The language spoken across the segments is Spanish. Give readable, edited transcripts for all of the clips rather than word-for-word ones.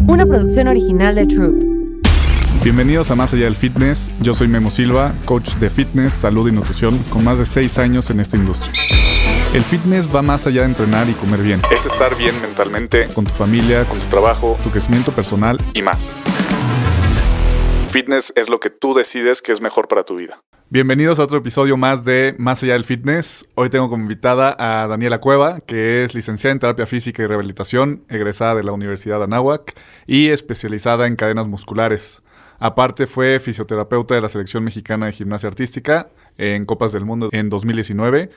Una producción original de Troop. Bienvenidos a Más Allá del Fitness. Yo soy Memo Silva, coach de fitness, salud y nutrición con más de 6 años en esta industria. El fitness va más allá de entrenar y comer bien. Es estar bien mentalmente, con tu familia, con tu trabajo, tu crecimiento personal y más. Fitness es lo que tú decides que es mejor para tu vida. Bienvenidos a otro episodio más de Más Allá del Fitness. Hoy tengo como invitada a Daniela Cueva, que es licenciada en Terapia Física y Rehabilitación, egresada de la Universidad de Anáhuac y especializada en cadenas musculares. Aparte fue fisioterapeuta de la Selección Mexicana de Gimnasia Artística en Copas del Mundo en 2019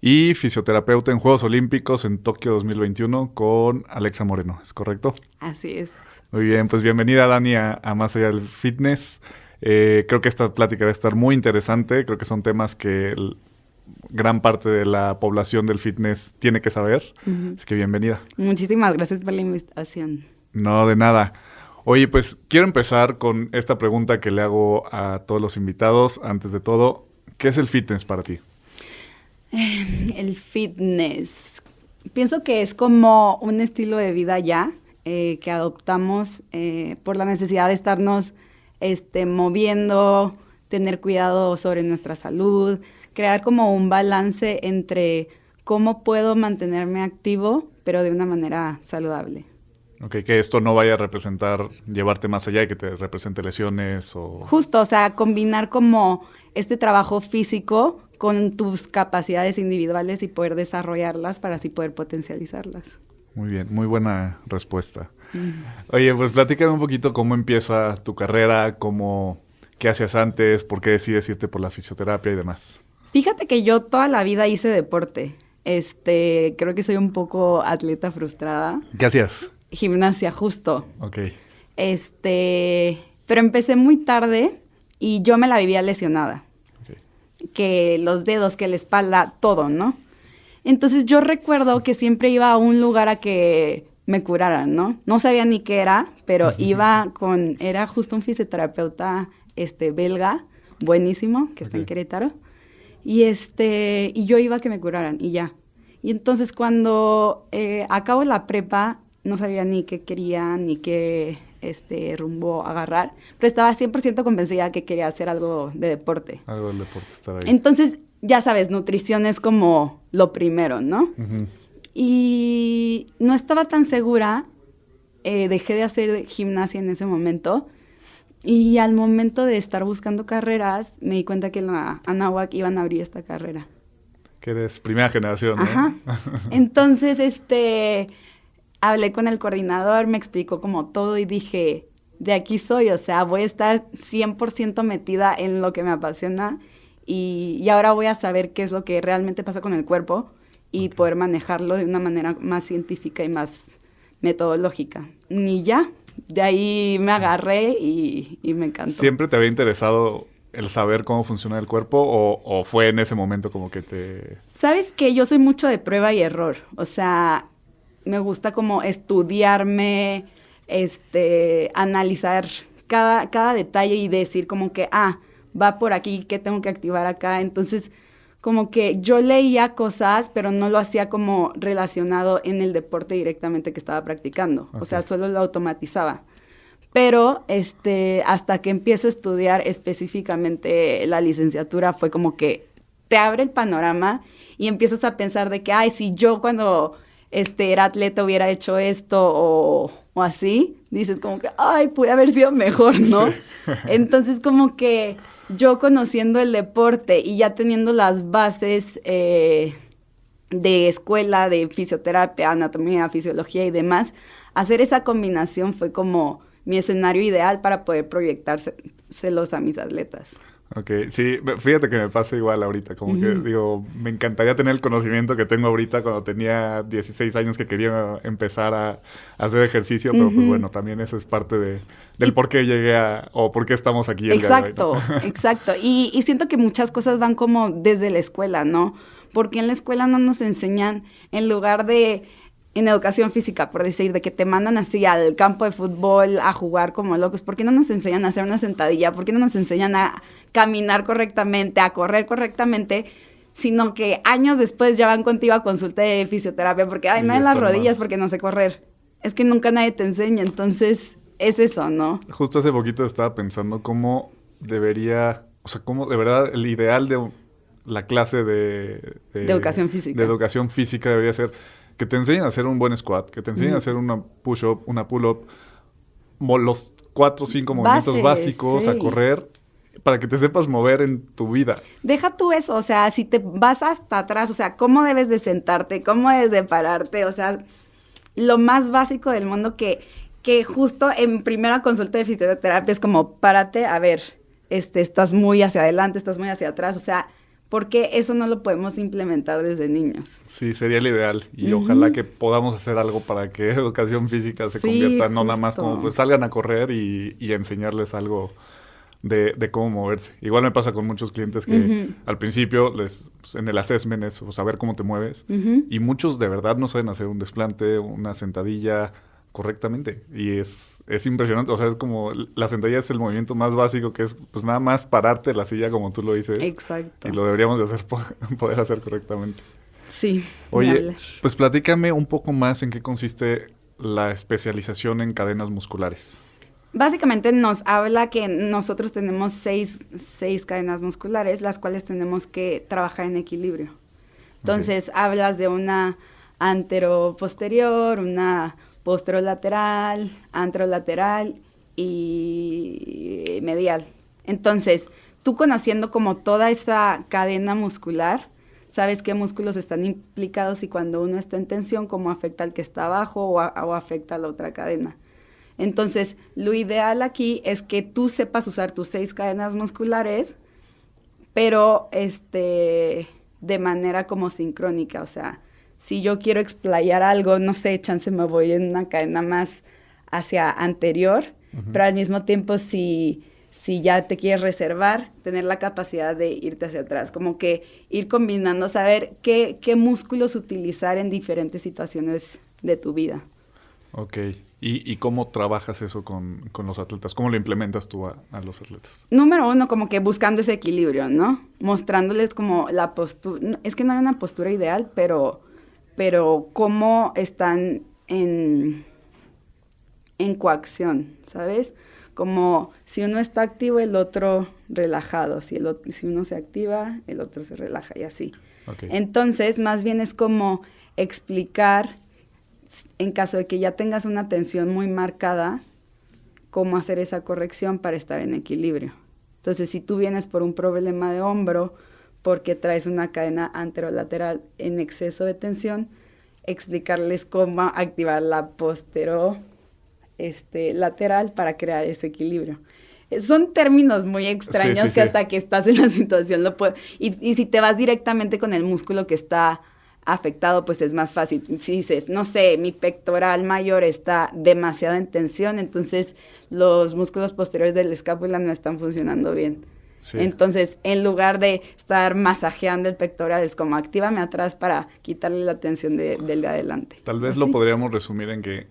y fisioterapeuta en Juegos Olímpicos en Tokio 2021 con Alexa Moreno, ¿es correcto? Así es. Muy bien, pues bienvenida Dani a Más Allá del Fitness. Creo que esta plática va a estar muy interesante. Creo que son temas que gran parte de la población del fitness tiene que saber. Así que bienvenida. Muchísimas gracias por la invitación. No, de nada. Oye, pues quiero empezar con esta pregunta que le hago a todos los invitados. Antes de todo, ¿qué es el fitness para ti? El fitness. Pienso que es como un estilo de vida ya que adoptamos por la necesidad de estarnos moviendo, tener cuidado sobre nuestra salud, crear como un balance entre cómo puedo mantenerme activo, pero de una manera saludable. Ok, que esto no vaya a representar llevarte más allá y que te represente lesiones o... Justo, o sea, combinar como este trabajo físico con tus capacidades individuales y poder desarrollarlas para así poder potencializarlas. Muy bien, muy buena respuesta. Oye, pues platícame un poquito cómo empieza tu carrera, qué hacías antes, por qué decides irte por la fisioterapia y demás. Fíjate que yo toda la vida hice deporte. Creo que soy un poco atleta frustrada. ¿Qué hacías? Gimnasia, justo. Ok. Pero empecé muy tarde y yo me la vivía lesionada. Okay. Que los dedos, que la espalda, todo, ¿no? Entonces yo recuerdo que siempre iba a un lugar a que me curaran, ¿no? No sabía ni qué era, pero era justo un fisioterapeuta belga, buenísimo, que está en Querétaro. Y yo iba a que me curaran y ya. Y entonces cuando acabo la prepa, no sabía ni qué quería, ni qué rumbo agarrar, pero estaba 100% convencida que quería hacer algo de deporte. Algo del deporte, estar ahí. Entonces, ya sabes, nutrición es como lo primero, ¿no? Uh-huh. Y no estaba tan segura, dejé de hacer gimnasia en ese momento, y al momento de estar buscando carreras, me di cuenta que en la Anáhuac iban a abrir esta carrera. Que eres primera generación, ¿no? Ajá. Entonces, hablé con el coordinador, me explicó como todo y dije, de aquí soy, o sea, voy a estar 100% metida en lo que me apasiona y ahora voy a saber qué es lo que realmente pasa con el cuerpo y poder manejarlo de una manera más científica y más metodológica. Y ya, de ahí me agarré y me encantó. ¿Siempre te había interesado el saber cómo funciona el cuerpo o fue en ese momento como que te...? ¿Sabes qué? Yo soy mucho de prueba y error, o sea... Me gusta como estudiarme, analizar cada detalle y decir como que, va por aquí, ¿qué tengo que activar acá? Entonces, como que yo leía cosas, pero no lo hacía como relacionado en el deporte directamente que estaba practicando. Okay. O sea, solo lo automatizaba. Pero, hasta que empiezo a estudiar específicamente la licenciatura, fue como que te abre el panorama y empiezas a pensar de que, si yo cuando... era atleta hubiera hecho esto o así, dices como que, pude haber sido mejor, ¿no? Sí. Entonces, como que yo conociendo el deporte y ya teniendo las bases de escuela, de fisioterapia, anatomía, fisiología y demás, hacer esa combinación fue como mi escenario ideal para poder proyectárselos a mis atletas. Ok, sí, fíjate que me pasa igual ahorita, como que digo, me encantaría tener el conocimiento que tengo ahorita cuando tenía 16 años que quería empezar a hacer ejercicio, pero pues bueno, también eso es parte del por qué llegué o por qué estamos aquí el día de hoy, ¿no? Exacto, y siento que muchas cosas van como desde la escuela, ¿no? Porque en la escuela no nos enseñan, en lugar de... En educación física, por decir, de que te mandan así al campo de fútbol a jugar como locos. ¿Por qué no nos enseñan a hacer una sentadilla? ¿Por qué no nos enseñan a caminar correctamente, a correr correctamente? Sino que años después ya van contigo a consulta de fisioterapia porque, me dan las rodillas porque no sé correr. Es que nunca nadie te enseña. Entonces, es eso, ¿no? Justo hace poquito estaba pensando cómo debería, o sea, cómo de verdad el ideal de la clase de educación física. De educación física debería ser que te enseñen a hacer un buen squat, que te enseñen a hacer una push-up, una pull-up, los 4 o 5 movimientos básicos, sí. a correr, para que te sepas mover en tu vida. Deja tú eso, o sea, si te vas hasta atrás, o sea, cómo debes de sentarte, cómo debes de pararte, o sea, lo más básico del mundo que justo en primera consulta de fisioterapia es como, párate, a ver, estás muy hacia adelante, estás muy hacia atrás, o sea, porque eso no lo podemos implementar desde niños. Sí, sería el ideal. Y ojalá que podamos hacer algo para que educación física se convierta, no nada más como pues salgan a correr y enseñarles algo de cómo moverse. Igual me pasa con muchos clientes que al principio pues, en el assessment es saber cómo te mueves. Y muchos de verdad no saben hacer un desplante, una sentadilla correctamente. Y es impresionante. O sea, es como la sentadilla es el movimiento más básico, que es pues nada más pararte de la silla como tú lo dices. Exacto. Y lo deberíamos de hacer poder hacer correctamente. Sí. Oye, pues platícame un poco más en qué consiste la especialización en cadenas musculares. Básicamente nos habla que nosotros tenemos seis cadenas musculares, las cuales tenemos que trabajar en equilibrio. Entonces, hablas de una antero-posterior, una posterolateral, anterolateral y medial. Entonces, tú conociendo como toda esa cadena muscular, sabes qué músculos están implicados y cuando uno está en tensión, cómo afecta al que está abajo o afecta a la otra cadena. Entonces, lo ideal aquí es que tú sepas usar tus 6 cadenas musculares, pero de manera como sincrónica. O sea, si yo quiero explayar algo, no sé, chance me voy en una cadena más hacia anterior, pero al mismo tiempo si ya te quieres reservar, tener la capacidad de irte hacia atrás, como que ir combinando, saber qué músculos utilizar en diferentes situaciones de tu vida. Ok. ¿Y cómo trabajas eso con los atletas? ¿Cómo lo implementas tú a los atletas? Número 1, como que buscando ese equilibrio, ¿no? Mostrándoles como la postura. Es que no hay una postura ideal, pero cómo están en coacción, ¿sabes? Como si uno está activo, el otro relajado. Si uno se activa, el otro se relaja y así. Okay. Entonces, más bien es como explicar, en caso de que ya tengas una tensión muy marcada, cómo hacer esa corrección para estar en equilibrio. Entonces, si tú vienes por un problema de hombro, porque traes una cadena anterolateral en exceso de tensión, explicarles cómo activar la lateral para crear ese equilibrio. Son términos muy extraños que hasta que estás en la situación lo puedes... Y si te vas directamente con el músculo que está afectado, pues es más fácil. Si dices, no sé, mi pectoral mayor está demasiado en tensión, entonces los músculos posteriores de la escápula no están funcionando bien. Sí. Entonces, en lugar de estar masajeando el pectoral, es como actívame atrás para quitarle la tensión del de adelante. Tal vez lo podríamos resumir en que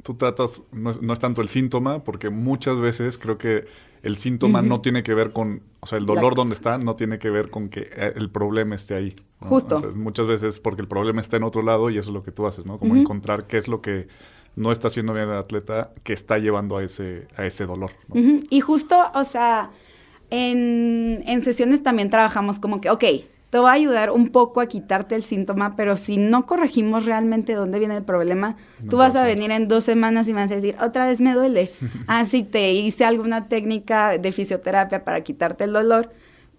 tú tratas, no es tanto el síntoma, porque muchas veces creo que el síntoma no tiene que ver con, o sea, el dolor donde está no tiene que ver con que el problema esté ahí, ¿no? Justo. Entonces, muchas veces porque el problema está en otro lado y eso es lo que tú haces, ¿no? Como encontrar qué es lo que no está haciendo bien el atleta que está llevando a ese dolor, ¿no? Y justo, o sea, en sesiones también trabajamos como que, ok, te va a ayudar un poco a quitarte el síntoma, pero si no corregimos realmente dónde viene el problema, tú vas a venir en 2 semanas y me vas a decir, otra vez me duele. Sí, te hice alguna técnica de fisioterapia para quitarte el dolor,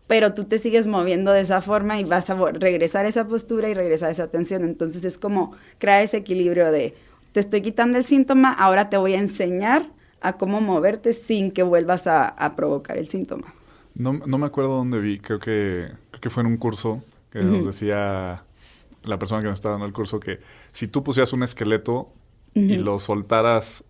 pero tú te sigues moviendo de esa forma y vas a regresar a esa postura y regresar a esa tensión. Entonces es como crear ese equilibrio de, te estoy quitando el síntoma, ahora te voy a enseñar a cómo moverte sin que vuelvas a provocar el síntoma. No me acuerdo dónde vi, creo que fue en un curso que nos decía la persona que nos estaba dando el curso que si tú pusieras un esqueleto y lo soltaras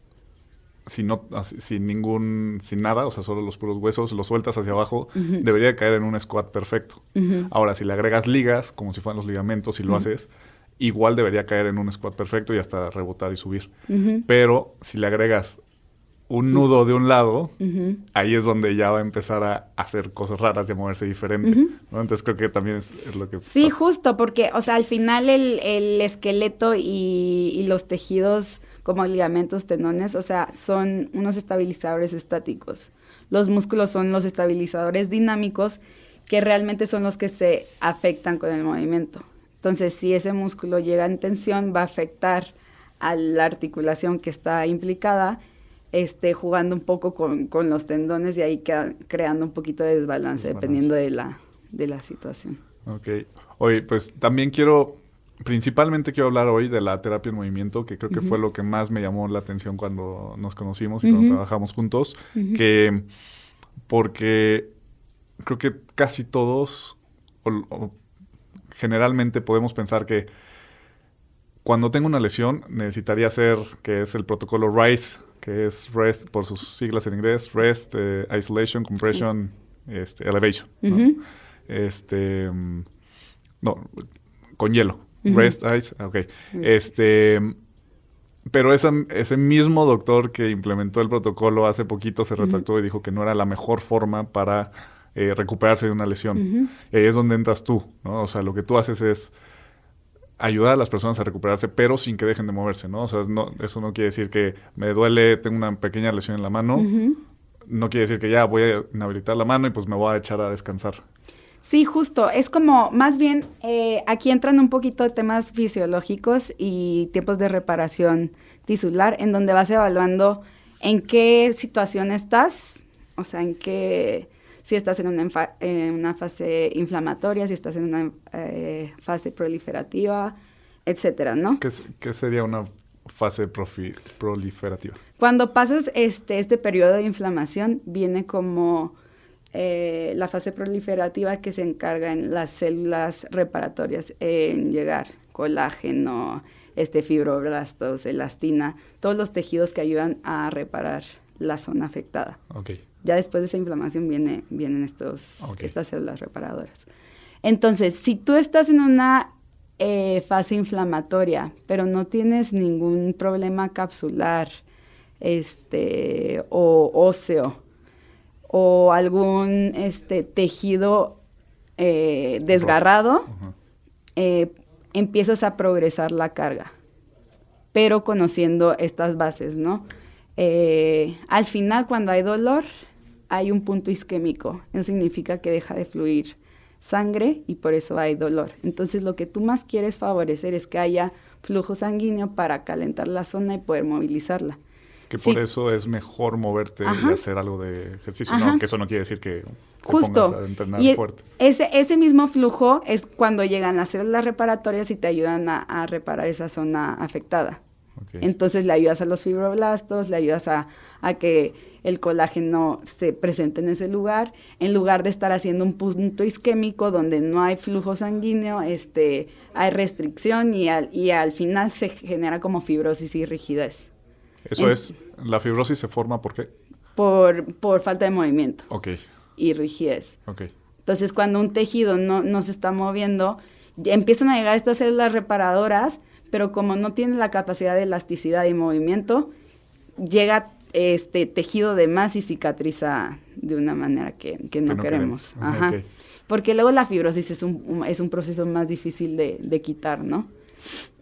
sin nada, o sea, solo los puros huesos, lo sueltas hacia abajo, debería caer en un squat perfecto. Ahora, si le agregas ligas, como si fueran los ligamentos, y lo haces, igual debería caer en un squat perfecto y hasta rebotar y subir. Pero si le agregas un nudo de un lado, ahí es donde ya va a empezar a hacer cosas raras y a moverse diferente, ¿no? Entonces creo que también es lo que Sí, pasa. Justo, porque, o sea, al final el esqueleto y los tejidos como ligamentos, tendones, o sea, son unos estabilizadores estáticos. Los músculos son los estabilizadores dinámicos que realmente son los que se afectan con el movimiento. Entonces, si ese músculo llega en tensión, va a afectar a la articulación que está implicada, jugando un poco con los tendones y ahí creando un poquito de desbalance dependiendo de la situación. Ok. Oye, pues también principalmente quiero hablar hoy de la terapia en movimiento, que creo que fue lo que más me llamó la atención cuando nos conocimos y cuando trabajamos juntos, porque creo que casi todos, o generalmente podemos pensar que cuando tengo una lesión necesitaría hacer, que es el protocolo RICE, que es REST por sus siglas en inglés, REST, Isolation, Compression, Elevation, ¿no? No, con hielo. Rest, ice, ok. Pero ese mismo doctor que implementó el protocolo hace poquito se retractó y dijo que no era la mejor forma para recuperarse de una lesión. Y ahí es donde entras tú, ¿no? O sea, lo que tú haces es ayudar a las personas a recuperarse, pero sin que dejen de moverse, ¿no? O sea, eso no quiere decir que me duele, tengo una pequeña lesión en la mano. No quiere decir que ya voy a inhabilitar la mano y pues me voy a echar a descansar. Sí, justo. Es como, más bien, aquí entran un poquito de temas fisiológicos y tiempos de reparación tisular, en donde vas evaluando en qué situación estás, o sea, si estás en una fase inflamatoria, si estás en una fase proliferativa, etcétera, ¿no? ¿Qué sería una fase proliferativa? Cuando pasas este periodo de inflamación, viene como la fase proliferativa que se encarga en las células reparatorias, en llegar colágeno, fibroblastos, elastina, todos los tejidos que ayudan a reparar la zona afectada. Okay. Ya después de esa inflamación vienen estas células reparadoras. Entonces, si tú estás en una fase inflamatoria, pero no tienes ningún problema capsular, o óseo, o algún tejido desgarrado, empiezas a progresar la carga, pero conociendo estas bases, ¿no? Al final, cuando hay dolor, hay un punto isquémico. Eso significa que deja de fluir sangre y por eso hay dolor. Entonces, lo que tú más quieres favorecer es que haya flujo sanguíneo para calentar la zona y poder movilizarla. Que por eso es mejor moverte y hacer algo de ejercicio. No, que eso no quiere decir que te pongas a entrenar fuerte. Ese mismo flujo es cuando llegan las células reparatorias y te ayudan a reparar esa zona afectada. Okay. Entonces le ayudas a los fibroblastos, le ayudas a que el colágeno se presente en ese lugar, en lugar de estar haciendo un punto isquémico donde no hay flujo sanguíneo, hay restricción y al final se genera como fibrosis y rigidez. ¿La fibrosis se forma por qué? Por falta de movimiento. Okay. Y rigidez. Okay. Entonces, cuando un tejido no se está moviendo, empiezan a llegar estas células reparadoras, pero como no tiene la capacidad de elasticidad y movimiento, llega tejido de más y cicatriza de una manera que no queremos. Ajá. Okay. Porque luego la fibrosis es un proceso más difícil de quitar, ¿no?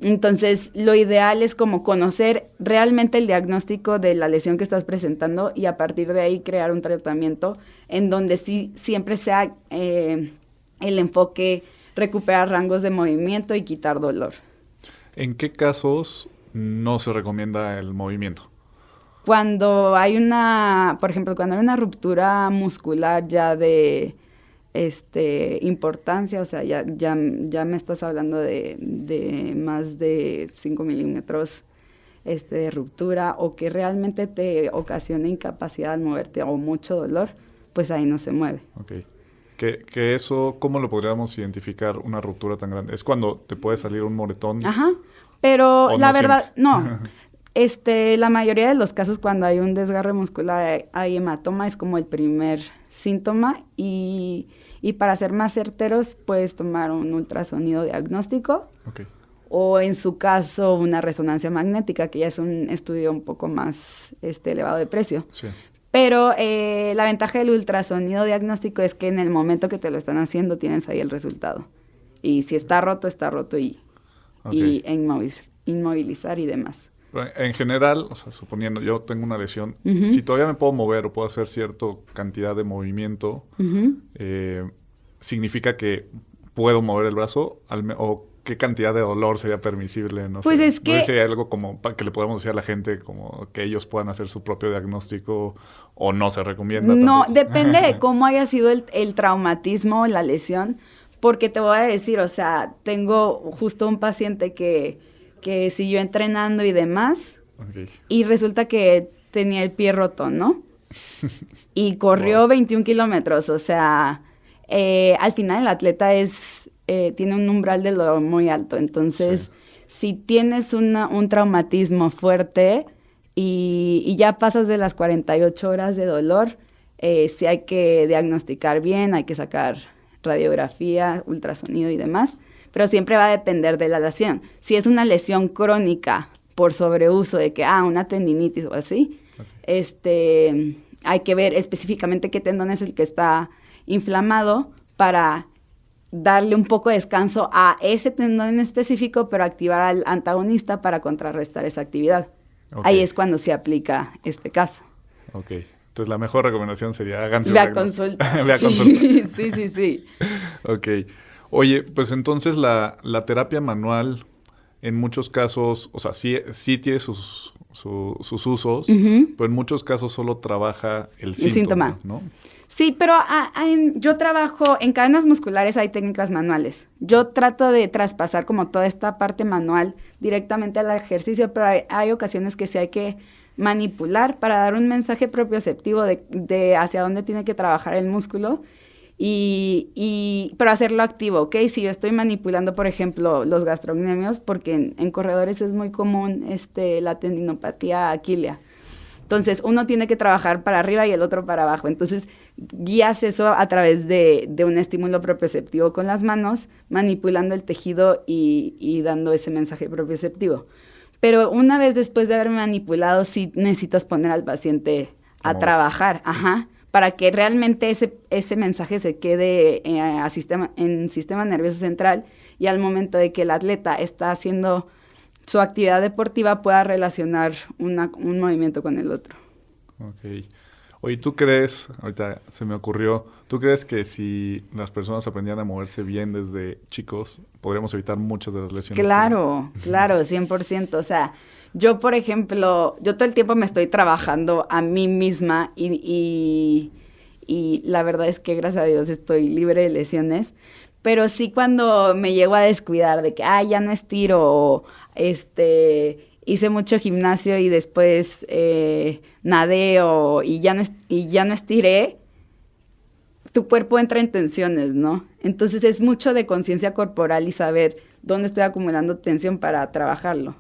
Entonces, lo ideal es como conocer realmente el diagnóstico de la lesión que estás presentando y a partir de ahí crear un tratamiento en donde sí siempre sea el enfoque recuperar rangos de movimiento y quitar dolor. ¿En qué casos no se recomienda el movimiento? Cuando hay por ejemplo, cuando hay una ruptura muscular ya de importancia, o sea, ya me estás hablando de más de 5 milímetros de ruptura o que realmente te ocasiona incapacidad al moverte o mucho dolor, pues ahí no se mueve. Okay. Que eso, ¿cómo lo podríamos identificar una ruptura tan grande? ¿Es cuando te puede salir un moretón? Ajá, pero la verdad, no. La mayoría de los casos cuando hay un desgarre muscular, hay hematoma, es como el primer síntoma y para ser más certeros puedes tomar un ultrasonido diagnóstico. Okay. O en su caso una resonancia magnética, que ya es un estudio un poco más elevado de precio. Sí. Pero la ventaja del ultrasonido diagnóstico es que en el momento que te lo están haciendo tienes ahí el resultado. Y si está roto y inmovilizar y demás. Pero en general, o sea, suponiendo yo tengo una lesión, Ujú. si todavía me puedo mover o puedo hacer cierta cantidad de movimiento, Ujú. ¿significa que puedo mover el brazo? ¿O qué cantidad de dolor sería permisible? No Pues sé. es No sé que si hay algo como que le podemos decir a la gente, como que ellos puedan hacer su propio diagnóstico o no se recomienda no, tampoco. depende de cómo haya sido el traumatismo o la lesión, porque te voy a decir, o sea, tengo justo un paciente que siguió entrenando y demás, Ok. y resulta que tenía el pie roto, ¿no? Y corrió Wow. 21 kilómetros, o sea, al final el atleta tiene un umbral de dolor muy alto, entonces, si tienes un traumatismo fuerte y ya pasas de las 48 horas de dolor, sí hay que diagnosticar bien, hay que sacar radiografía, ultrasonido y demás, pero siempre va a depender de la lesión. Si es una lesión crónica por sobreuso de que, una tendinitis o así, hay que ver específicamente qué tendón es el que está inflamado para darle un poco de descanso a ese tendón en específico, pero activar al antagonista para contrarrestar esa actividad. Ok. Ahí es cuando se aplica este caso. Ok. Entonces la mejor recomendación sería háganse un Ve a diagnóstico. consulta. Ve a Sí, consulta. sí, sí, sí. Ok. Oye, pues entonces la terapia manual en muchos casos, o sea, sí tiene sus usos, Ujú. pero en muchos casos solo trabaja el síntoma. síntoma, ¿no? Sí, pero yo trabajo en cadenas musculares, hay técnicas manuales. Yo trato de traspasar como toda esta parte manual directamente al ejercicio, pero hay ocasiones que sí hay que manipular para dar un mensaje propioceptivo de hacia dónde tiene que trabajar el músculo pero hacerlo activo, ¿ok? Si yo estoy manipulando, por ejemplo, los gastrocnemios, porque en corredores es muy común la tendinopatía aquilea. Entonces, uno tiene que trabajar para arriba y el otro para abajo. Entonces, guías eso a través de un estímulo propioceptivo con las manos, manipulando el tejido y dando ese mensaje propioceptivo. Pero una vez después de haber manipulado, sí necesitas poner al paciente a Como trabajar, para que realmente ese mensaje se quede en sistema nervioso central y al momento de que el atleta está haciendo su actividad deportiva pueda relacionar un movimiento con el otro. Ok. Oye, ¿tú crees, ahorita se me ocurrió, ¿tú crees que si las personas aprendieran a moverse bien desde chicos, podríamos evitar muchas de las lesiones? Claro, 100%. O sea, yo, por ejemplo, yo todo el tiempo me estoy trabajando a mí misma y la verdad es que, gracias a Dios, estoy libre de lesiones. Pero sí cuando me llego a descuidar de que, ya no estiro o hice mucho gimnasio y después nadé y ya no estiré, tu cuerpo entra en tensiones, ¿no? Entonces es mucho de conciencia corporal y saber dónde estoy acumulando tensión para trabajarlo.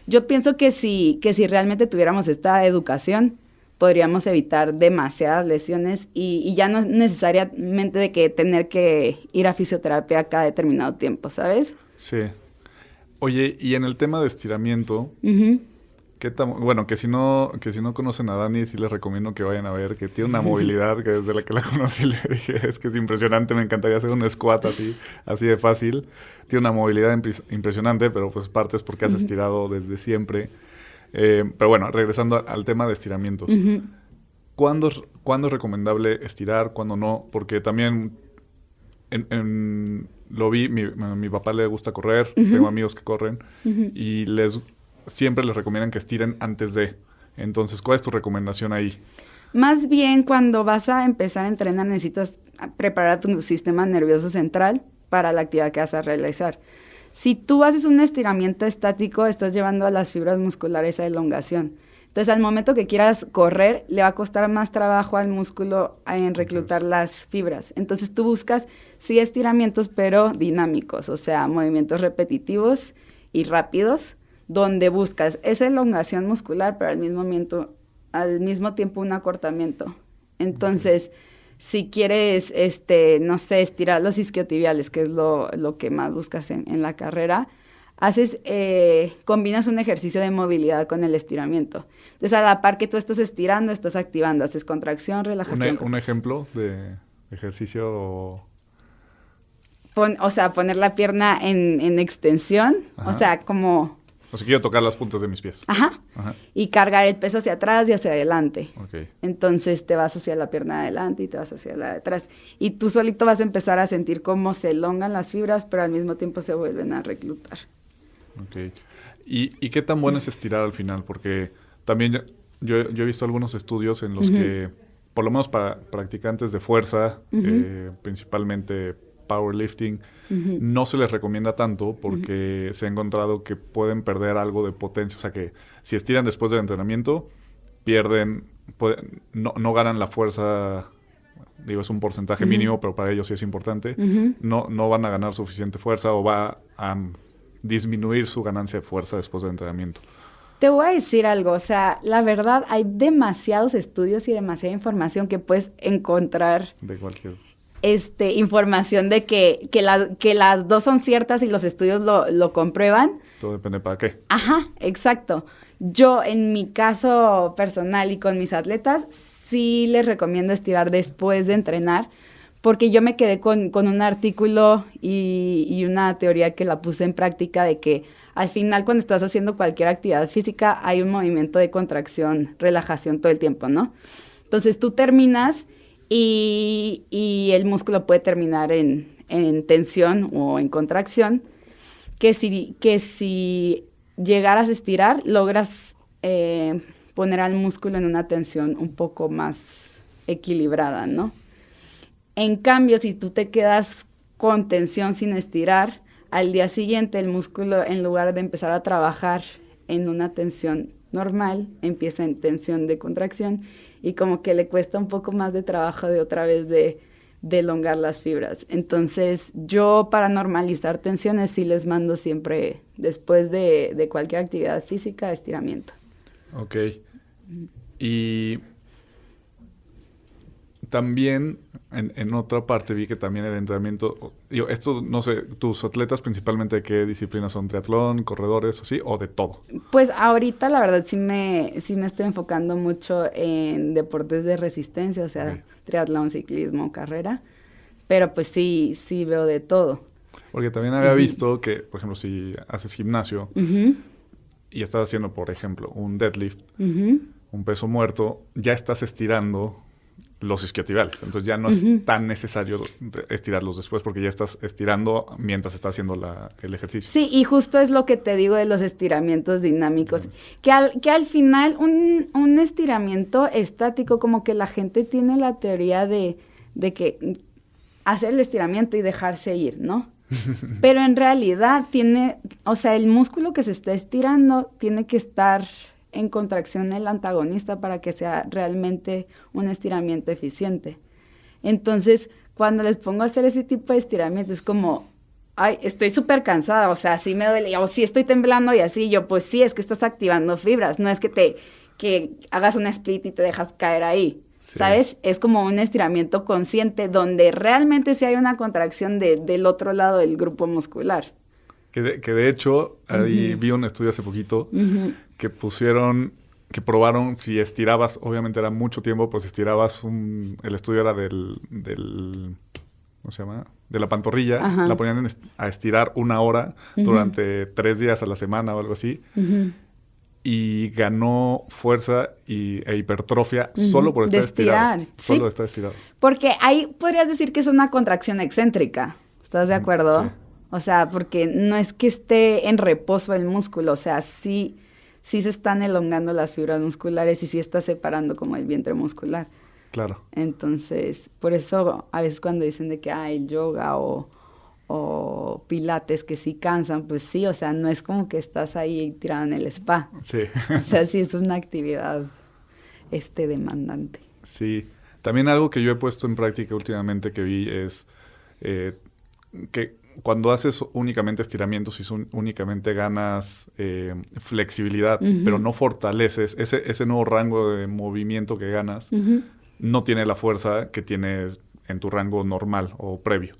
Yo pienso que si realmente tuviéramos esta educación, podríamos evitar demasiadas lesiones y ya no es necesariamente de que tener que ir a fisioterapia cada determinado tiempo, ¿sabes? Sí. Oye, y en el tema de estiramiento, Uh-huh. bueno, que si no conocen a Dani, sí les recomiendo que vayan a ver, que tiene una movilidad que desde la que la conocí le dije, es que es impresionante, me encantaría hacer un squat así de fácil. Tiene una movilidad impresionante, pero pues parte es porque has estirado desde siempre. Pero bueno, regresando al tema de estiramientos. Uh-huh. ¿Cuándo es recomendable estirar? ¿Cuándo no? Porque también lo vi, mi papá le gusta correr, tengo amigos que corren, y siempre les recomiendan que estiren antes de. Entonces, ¿cuál es tu recomendación ahí? Más bien, cuando vas a empezar a entrenar, necesitas preparar tu sistema nervioso central para la actividad que vas a realizar. Si tú haces un estiramiento estático, estás llevando a las fibras musculares a elongación. Entonces, al momento que quieras correr, le va a costar más trabajo al músculo en reclutar las fibras. Entonces, tú buscas, sí, estiramientos, pero dinámicos, o sea, movimientos repetitivos y rápidos, donde buscas esa elongación muscular, pero al mismo tiempo un acortamiento. Entonces, si quieres, no sé, estirar los isquiotibiales, que es lo que más buscas en la carrera, combinas un ejercicio de movilidad con el estiramiento. Entonces, a la par que tú estás estirando, estás activando, haces contracción, relajación. ¿Un ejemplo de ejercicio? Poner la pierna en extensión, Ajá. o sea, como... O sea, quiero tocar las puntas de mis pies. Ajá. Y cargar el peso hacia atrás y hacia adelante. Ok. Entonces te vas hacia la pierna de adelante y te vas hacia la de atrás. Y tú solito vas a empezar a sentir cómo se elongan las fibras, pero al mismo tiempo se vuelven a reclutar. Ok. ¿Y qué tan bueno es estirar al final? Porque también yo he visto algunos estudios en los que, por lo menos para practicantes de fuerza, principalmente powerlifting, no se les recomienda tanto porque se ha encontrado que pueden perder algo de potencia. O sea que si estiran después del entrenamiento, no ganan la fuerza. Digo, es un porcentaje mínimo, pero para ellos sí es importante. No van a ganar suficiente fuerza o va a disminuir su ganancia de fuerza después del entrenamiento. Te voy a decir algo, o sea, la verdad hay demasiados estudios y demasiada información que puedes encontrar. De cualquier... información de que las dos son ciertas y los estudios lo comprueban. Todo depende para qué. Ajá, exacto. Yo, en mi caso personal y con mis atletas, sí les recomiendo estirar después de entrenar, porque yo me quedé con un artículo y una teoría que la puse en práctica de que al final cuando estás haciendo cualquier actividad física hay un movimiento de contracción, relajación todo el tiempo, ¿no? Entonces tú terminas y el músculo puede terminar en tensión o en contracción, que si llegaras a estirar, logras poner al músculo en una tensión un poco más equilibrada, ¿no? En cambio, si tú te quedas con tensión sin estirar, al día siguiente el músculo, en lugar de empezar a trabajar en una tensión normal, empieza en tensión de contracción y como que le cuesta un poco más de trabajo de otra vez de elongar las fibras. Entonces, yo para normalizar tensiones sí les mando siempre, después de cualquier actividad física, estiramiento. Ok. Y también en otra parte vi que también el entrenamiento, estos, no sé, tus atletas principalmente, ¿qué disciplinas son? ¿Triatlón, corredores o sí? ¿O de todo? Pues ahorita la verdad sí me estoy enfocando mucho en deportes de resistencia, o sea, triatlón, ciclismo, carrera, pero pues sí veo de todo. Porque también había visto que, por ejemplo, si haces gimnasio y estás haciendo, por ejemplo, un deadlift, un peso muerto, ya estás estirando los isquiotibiales. Entonces ya no es tan necesario estirarlos después porque ya estás estirando mientras estás haciendo el ejercicio. Sí, y justo es lo que te digo de los estiramientos dinámicos. Que al final un estiramiento estático, como que la gente tiene la teoría de que hacer el estiramiento y dejarse ir, ¿no? Pero en realidad el músculo que se está estirando tiene que estar en contracción el antagonista para que sea realmente un estiramiento eficiente. Entonces, cuando les pongo a hacer ese tipo de estiramiento, es como, ay, estoy súper cansada, o sea, sí me duele, o sí estoy temblando y así, yo, pues sí, es que estás activando fibras, no es que hagas un split y te dejas caer ahí, sí. ¿Sabes? Es como un estiramiento consciente donde realmente sí hay una contracción del otro lado del grupo muscular. Que de hecho, ahí vi un estudio hace poquito que probaron si estirabas, obviamente era mucho tiempo, pues estirabas el estudio era del ¿cómo se llama? De la pantorrilla, la ponían a estirar 1 hora durante 3 días a la semana o algo así, y ganó fuerza e hipertrofia solo por estar estirado. Solo de estar estirado. Porque ahí podrías decir que es una contracción excéntrica, ¿estás de acuerdo? Sí. O sea, porque no es que esté en reposo el músculo, o sea, sí se están elongando las fibras musculares y sí está separando como el vientre muscular. Claro. Entonces, por eso a veces cuando dicen de que el yoga o pilates que sí cansan, pues sí, o sea, no es como que estás ahí tirado en el spa. Sí. O sea, sí es una actividad demandante. Sí. También algo que yo he puesto en práctica últimamente que vi es que cuando haces únicamente estiramientos y únicamente ganas flexibilidad, pero no fortaleces, ese nuevo rango de movimiento que ganas no tiene la fuerza que tienes en tu rango normal o previo.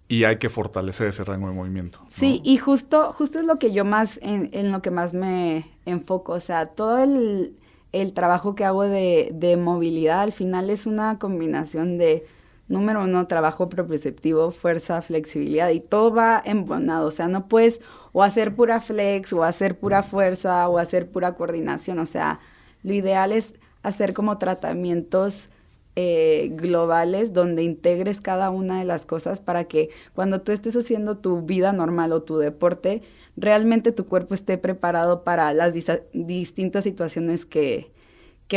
Y hay que fortalecer ese rango de movimiento, ¿no? Sí, y justo es lo que yo más, en lo que más me enfoco. O sea, todo el trabajo que hago de movilidad al final es una combinación de número 1, trabajo proprioceptivo, fuerza, flexibilidad, y todo va embonado. O sea, no puedes o hacer pura flex, o hacer pura fuerza, o hacer pura coordinación. O sea, lo ideal es hacer como tratamientos globales donde integres cada una de las cosas para que cuando tú estés haciendo tu vida normal o tu deporte, realmente tu cuerpo esté preparado para las distintas situaciones que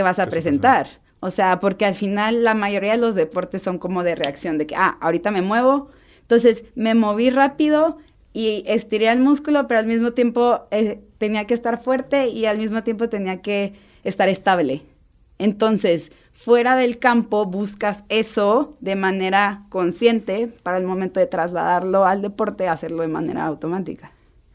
vas a presentar. O sea, porque al final la mayoría de los deportes son como de reacción, de que, ahorita me muevo, entonces me moví rápido y estiré el músculo, pero al mismo tiempo tenía que estar fuerte y al mismo tiempo tenía que estar estable. Entonces, fuera del campo buscas eso de manera consciente para el momento de trasladarlo al deporte, hacerlo de manera automática.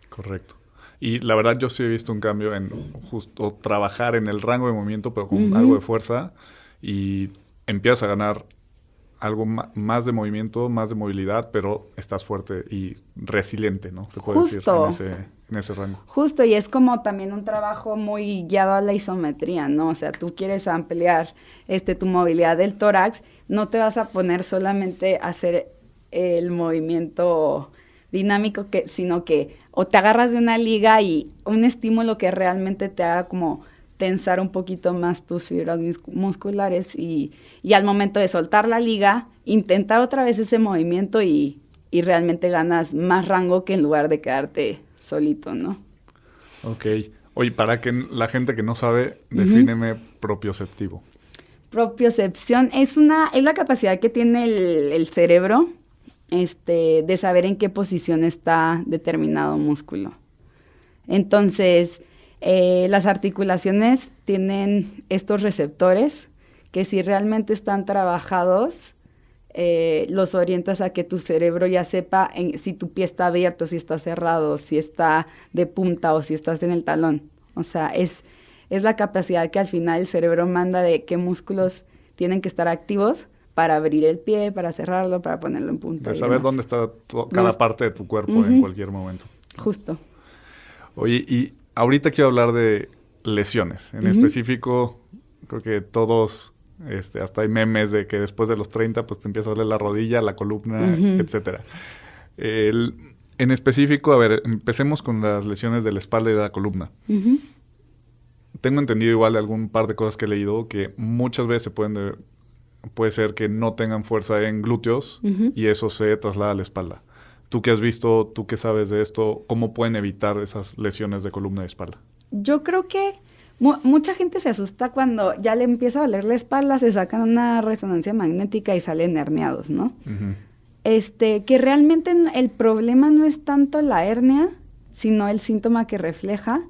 Correcto. Y la verdad yo sí he visto un cambio en justo trabajar en el rango de movimiento, pero con algo de fuerza, y empiezas a ganar algo más de movimiento, más de movilidad, pero estás fuerte y resiliente, ¿no? Se puede decir en ese rango. Justo, y es como también un trabajo muy guiado a la isometría, ¿no? O sea, tú quieres ampliar tu movilidad del tórax, no te vas a poner solamente a hacer el movimiento dinámico, sino que o te agarras de una liga y un estímulo que realmente te haga como tensar un poquito más tus fibras musculares y al momento de soltar la liga, intentar otra vez ese movimiento y realmente ganas más rango que en lugar de quedarte solito, ¿no? Ok. Oye, para que la gente que no sabe, defíneme propioceptivo. Propiocepción es la capacidad que tiene el cerebro de saber en qué posición está determinado músculo. Entonces, las articulaciones tienen estos receptores que si realmente están trabajados, los orientas a que tu cerebro ya sepa si tu pie está abierto, si está cerrado, si está de punta o si estás en el talón. O sea, es la capacidad que al final el cerebro manda de qué músculos tienen que estar activos para abrir el pie, para cerrarlo, para ponerlo en punta. De saber dónde está cada parte de tu cuerpo en cualquier momento. Justo. Oye, y ahorita quiero hablar de lesiones. En específico, creo que todos, hasta hay memes de que después de los 30, pues te empieza a doler la rodilla, la columna, etcétera. En específico, a ver, empecemos con las lesiones de la espalda y de la columna. Tengo entendido igual de algún par de cosas que he leído que muchas veces puede ser que no tengan fuerza en glúteos y eso se traslada a la espalda. ¿Tú qué has visto? ¿Tú qué sabes de esto? ¿Cómo pueden evitar esas lesiones de columna y espalda? Yo creo que mucha gente se asusta cuando ya le empieza a doler la espalda, se sacan una resonancia magnética y salen herniados, ¿no? Que realmente el problema no es tanto la hernia, sino el síntoma que refleja,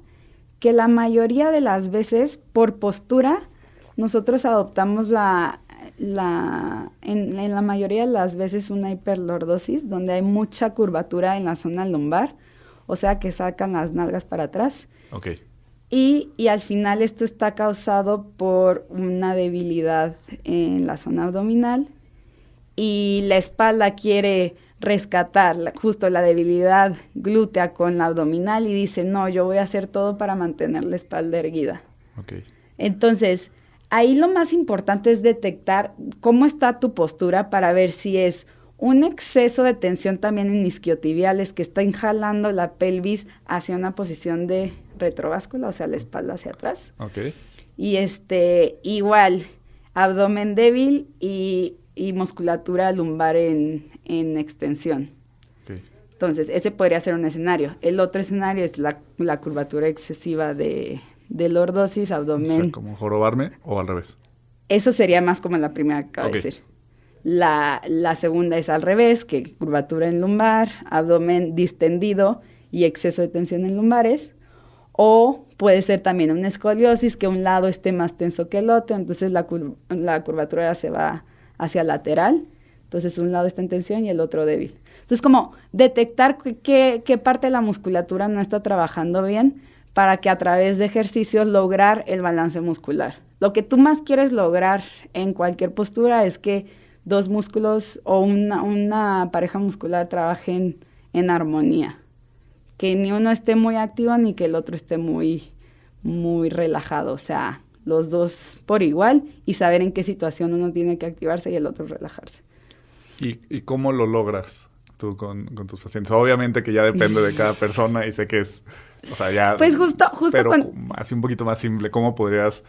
que la mayoría de las veces, por postura, nosotros adoptamos en la mayoría de las veces una hiperlordosis, donde hay mucha curvatura en la zona lumbar, o sea que sacan las nalgas para atrás. Okay. Y al final esto está causado por una debilidad en la zona abdominal y la espalda quiere rescatar justo la debilidad glútea con la abdominal y dice, no, yo voy a hacer todo para mantener la espalda erguida. Okay. Entonces, ahí lo más importante es detectar cómo está tu postura para ver si es un exceso de tensión también en isquiotibiales que está jalando la pelvis hacia una posición de retrováscula, o sea, la espalda hacia atrás. Okay. Y igual, abdomen débil y musculatura lumbar en extensión. Okay. Entonces, ese podría ser un escenario. El otro escenario es la curvatura excesiva de lordosis, abdomen. O sea, ¿como jorobarme o al revés? Eso sería más como la primera que acabo de decir. La segunda es al revés, que curvatura en lumbar, abdomen distendido y exceso de tensión en lumbares. O puede ser también una escoliosis, que un lado esté más tenso que el otro, entonces la curvatura se va hacia lateral. Entonces un lado está en tensión y el otro débil. Entonces como detectar qué parte de la musculatura no está trabajando bien para que a través de ejercicios lograr el balance muscular. Lo que tú más quieres lograr en cualquier postura es que dos músculos o una pareja muscular trabajen en armonía. Que ni uno esté muy activo ni que el otro esté muy, muy relajado. O sea, los dos por igual y saber en qué situación uno tiene que activarse y el otro relajarse. ¿Y cómo lo logras tú con tus pacientes? Obviamente que ya depende de cada persona y sé que es, o sea, ya... Pues justo pero así un poquito más simple, ¿cómo podrías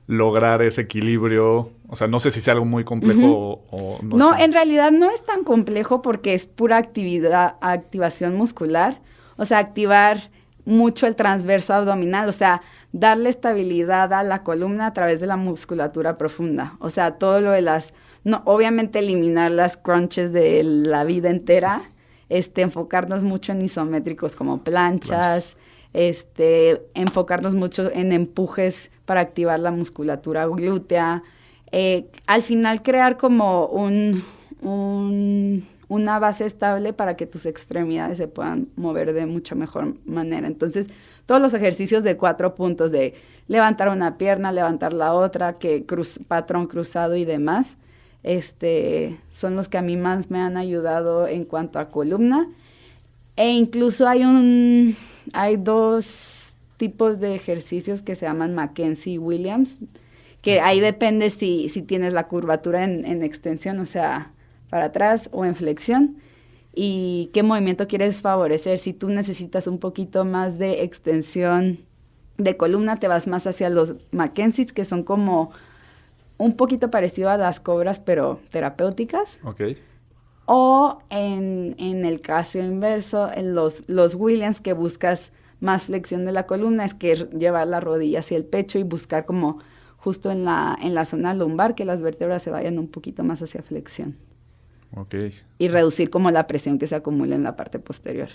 lograr ese equilibrio? O sea, no sé si sea algo muy complejo o no. No, en realidad no es tan complejo porque es pura activación muscular. O sea, activar mucho el transverso abdominal, o sea, darle estabilidad a la columna a través de la musculatura profunda. O sea, todo lo de no, obviamente eliminar las crunches de la vida entera, enfocarnos mucho en isométricos como planchas, enfocarnos mucho en empujes para activar la musculatura glútea. Al final crear como una base estable para que tus extremidades se puedan mover de mucho mejor manera. Entonces, todos los ejercicios de 4 puntos de levantar una pierna, levantar la otra, patrón cruzado y demás, son los que a mí más me han ayudado en cuanto a columna. E incluso hay 2 tipos de ejercicios que se llaman Mackenzie y Williams, que ahí depende si tienes la curvatura en extensión, o sea, para atrás o en flexión, y qué movimiento quieres favorecer. Si tú necesitas un poquito más de extensión de columna, te vas más hacia los Mackenzies, que son como un poquito parecido a las cobras, pero terapéuticas. Ok. O en el caso inverso, en los Williams, que buscas más flexión de la columna, es que llevar la rodilla hacia el pecho y buscar como justo en la zona lumbar, que las vértebras se vayan un poquito más hacia flexión. Okay. Y reducir como la presión que se acumula en la parte posterior.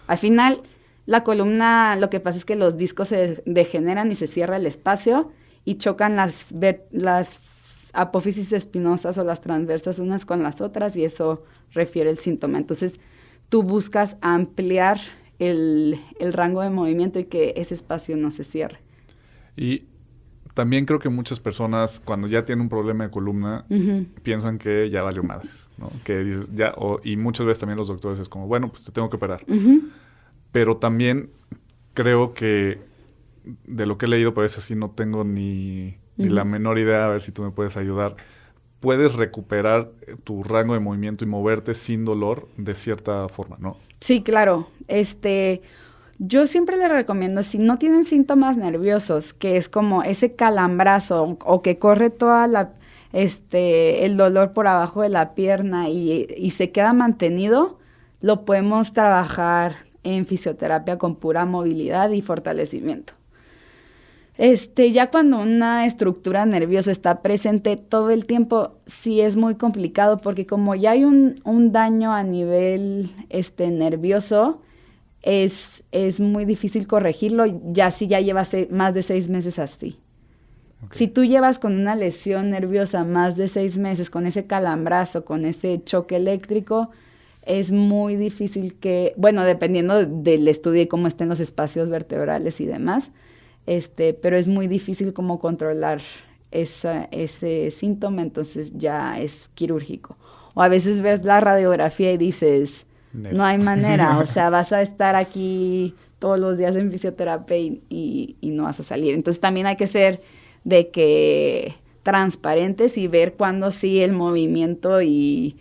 Al final, la columna, lo que pasa es que los discos se degeneran y se cierra el espacio y chocan las apófisis espinosas o las transversas unas con las otras, y eso refiere el síntoma. Entonces, tú buscas ampliar el rango de movimiento y que ese espacio no se cierre. Y también creo que muchas personas, cuando ya tienen un problema de columna, piensan que ya valió madres, ¿no? Que dices, y muchas veces también los doctores es como, bueno, pues te tengo que operar. Pero también creo que de lo que he leído, por eso sí no tengo ni la menor idea, a ver si tú me puedes ayudar. Puedes recuperar tu rango de movimiento y moverte sin dolor de cierta forma, ¿no? Sí, claro. Yo siempre les recomiendo, si no tienen síntomas nerviosos, que es como ese calambrazo o que corre toda el dolor por abajo de la pierna y se queda mantenido, lo podemos trabajar en fisioterapia con pura movilidad y fortalecimiento. Ya cuando una estructura nerviosa está presente todo el tiempo, sí es muy complicado, porque como ya hay un daño a nivel nervioso, es muy difícil corregirlo, ya si ya llevas más de 6 meses así. Okay. Si tú llevas con una lesión nerviosa más de 6 meses, con ese calambrazo, con ese choque eléctrico, es muy difícil dependiendo del estudio y cómo estén los espacios vertebrales y demás, pero es muy difícil como controlar ese síntoma, entonces ya es quirúrgico. O a veces ves la radiografía y dices, no hay manera, o sea, vas a estar aquí todos los días en fisioterapia y no vas a salir. Entonces también hay que ser de que transparentes y ver cuándo sí el movimiento y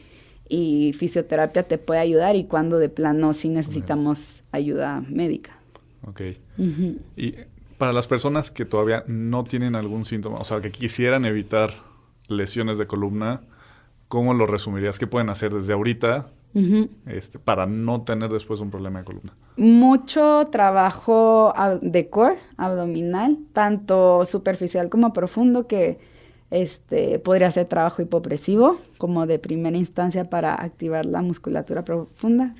fisioterapia te puede ayudar y cuándo de plano sí necesitamos ayuda médica. Ok. Y para las personas que todavía no tienen algún síntoma, o sea, que quisieran evitar lesiones de columna, ¿cómo lo resumirías? ¿Qué pueden hacer desde ahorita para no tener después un problema de columna? Mucho trabajo de core, abdominal, tanto superficial como profundo, que podría ser trabajo hipopresivo, como de primera instancia para activar la musculatura profunda,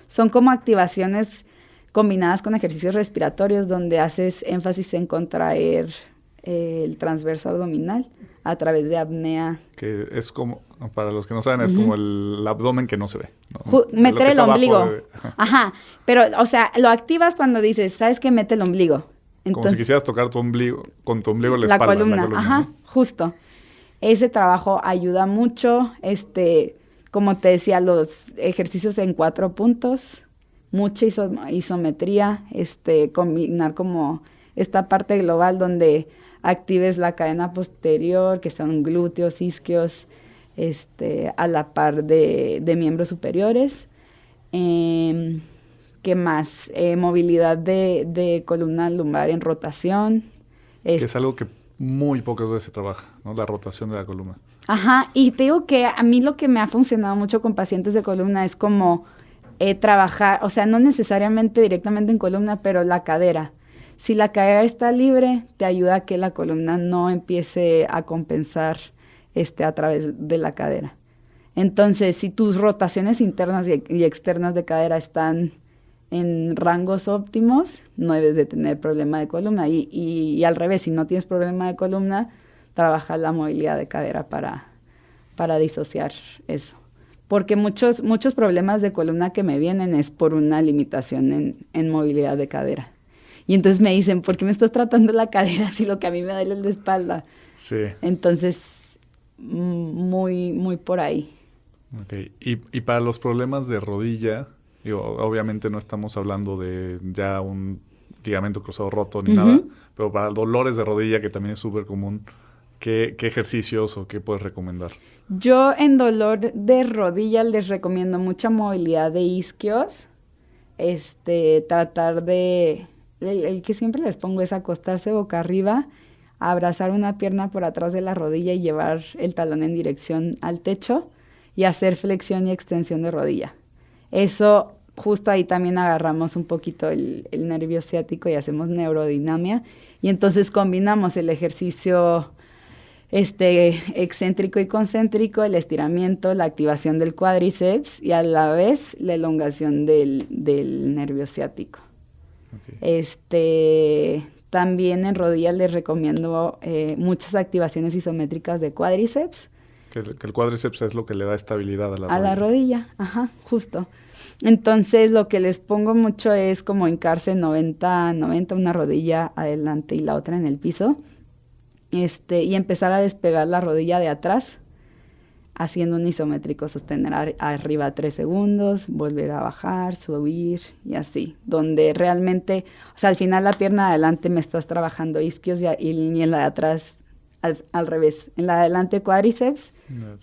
son como activaciones combinadas con ejercicios respiratorios donde haces énfasis en contraer el transverso abdominal a través de apnea. Que es como, para los que no saben, es como el abdomen que no se ve, ¿no? Meter el ombligo. Ajá, pero, o sea, lo activas cuando dices, ¿sabes qué? Mete el ombligo. Entonces, como si quisieras tocar tu ombligo, con tu ombligo la espalda. Columna, ajá, ¿no? Justo. Ese trabajo ayuda mucho, como te decía, los ejercicios en 4 puntos, mucha isometría, combinar como esta parte global donde actives la cadena posterior, que son glúteos, isquios, a la par de miembros superiores. ¿Qué más? Movilidad de columna lumbar en rotación. Que es algo que muy pocas veces se trabaja, ¿no? La rotación de la columna. Ajá, y te digo que a mí lo que me ha funcionado mucho con pacientes de columna es como trabajar, o sea, no necesariamente directamente en columna, pero la cadera. Si la cadera está libre, te ayuda a que la columna no empiece a compensar a través de la cadera. Entonces, si tus rotaciones internas y externas de cadera están en rangos óptimos, no debes de tener problema de columna. Y al revés, si no tienes problema de columna, trabaja la movilidad de cadera para disociar eso. Porque muchos problemas de columna que me vienen es por una limitación en movilidad de cadera. Y entonces me dicen, ¿por qué me estás tratando la cadera si lo que a mí me duele es la espalda? Sí. Entonces, muy, muy por ahí. Okay. Y para los problemas de rodilla, obviamente no estamos hablando de ya un ligamento cruzado roto ni nada, pero para dolores de rodilla, que también es súper común, ¿qué ejercicios o qué puedes recomendar? Yo en dolor de rodilla les recomiendo mucha movilidad de isquios. Tratar de... El que siempre les pongo es acostarse boca arriba, abrazar una pierna por atrás de la rodilla y llevar el talón en dirección al techo y hacer flexión y extensión de rodilla. Eso, justo ahí también agarramos un poquito el nervio ciático y hacemos neurodinamia. Y entonces combinamos el ejercicio excéntrico y concéntrico, el estiramiento, la activación del cuádriceps y a la vez la elongación del nervio ciático. Okay. También en rodillas les recomiendo muchas activaciones isométricas de cuádriceps. Que el cuádriceps es lo que le da estabilidad a la rodilla. A la rodilla, ajá, justo. Entonces, lo que les pongo mucho es como hincarse 90, una rodilla adelante y la otra en el piso. Y empezar a despegar la rodilla de atrás, haciendo un isométrico, sostener arriba 3 segundos, volver a bajar, subir y así. Donde realmente, o sea, al final la pierna de adelante me estás trabajando isquios y en la de atrás al revés. En la de adelante cuádriceps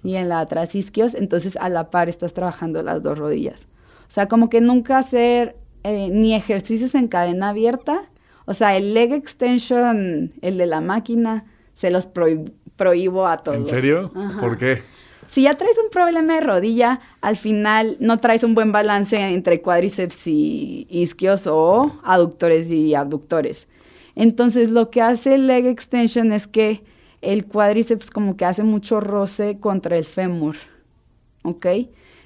y en la de atrás isquios. Entonces, a la par estás trabajando las dos rodillas. O sea, como que nunca hacer ni ejercicios en cadena abierta. O sea, el leg extension, el de la máquina, se los prohíbo a todos. ¿En serio? Ajá. ¿Por qué? Si ya traes un problema de rodilla, al final no traes un buen balance entre cuádriceps y isquios o aductores y abductores. Entonces, lo que hace el leg extension es que el cuádriceps como que hace mucho roce contra el fémur, ¿ok?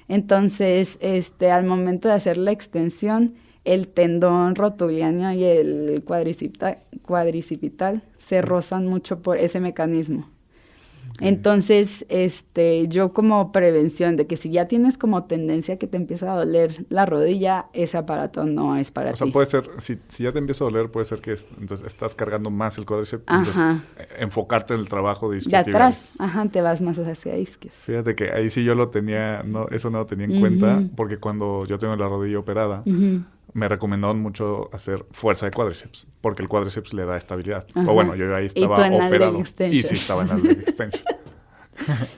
Entonces, al momento de hacer la extensión, el tendón rotuliano y el cuadricipital se rozan mucho por ese mecanismo. Okay. Entonces, yo como prevención de que si ya tienes como tendencia que te empieza a doler la rodilla, ese aparato no es para ti. O sea, puede ser, si ya te empieza a doler, puede ser que entonces estás cargando más el cuádriceps, entonces enfocarte en el trabajo de isquiotibiales. De atrás, te vas más hacia isquios. Fíjate que ahí sí yo lo tenía, eso no lo tenía en cuenta, porque cuando yo tengo la rodilla operada, me recomendaron mucho hacer fuerza de cuádriceps, porque el cuádriceps le da estabilidad. O bueno, yo ahí estaba operado. Y sí estaba en el leg extension.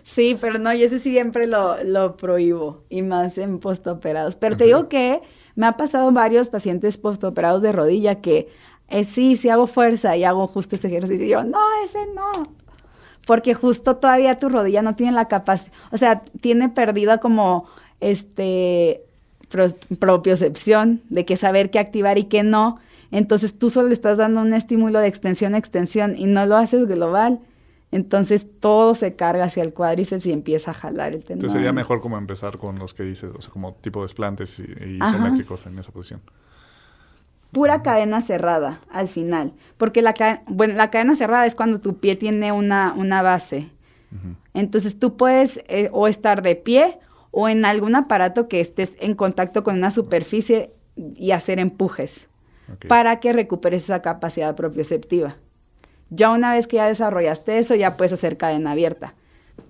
Sí, pero no, yo ese siempre lo prohíbo, y más en postoperados. Pero te digo que me ha pasado varios pacientes postoperados de rodilla que sí hago fuerza y hago justo ese ejercicio. Y yo, no, ese no. Porque justo todavía tu rodilla no tiene la capacidad, o sea, tiene perdida como propiocepción de que saber qué activar y qué no. Entonces tú solo le estás dando un estímulo de extensión y no lo haces global. Entonces todo se carga hacia el cuádriceps y empieza a jalar el tendón. Entonces sería mejor como empezar con los que dices, o sea, como tipo desplantes y isométricos en esa posición. Pura cadena cerrada al final. Porque la cadena cerrada es cuando tu pie tiene una base. Entonces tú puedes o estar de pie o en algún aparato que estés en contacto con una superficie y hacer empujes para que recuperes esa capacidad propioceptiva. Ya una vez que ya desarrollaste eso, ya puedes hacer cadena abierta.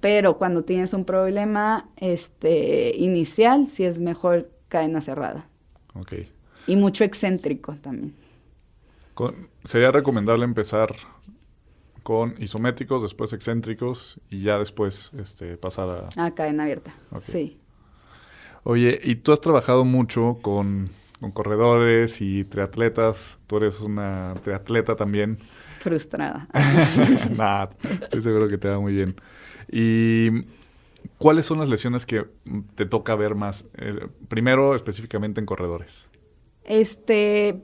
Pero cuando tienes un problema inicial, sí es mejor cadena cerrada. Ok. Y mucho excéntrico también. ¿Sería recomendable empezar con isométricos, después excéntricos y ya después pasar a... Cadena abierta, Okay. sí. Oye, y tú has trabajado mucho con corredores y triatletas. Tú eres una triatleta también. Frustrada. Nah, estoy seguro que te va muy bien. ¿Y cuáles son las lesiones que te toca ver más? Primero, específicamente en corredores.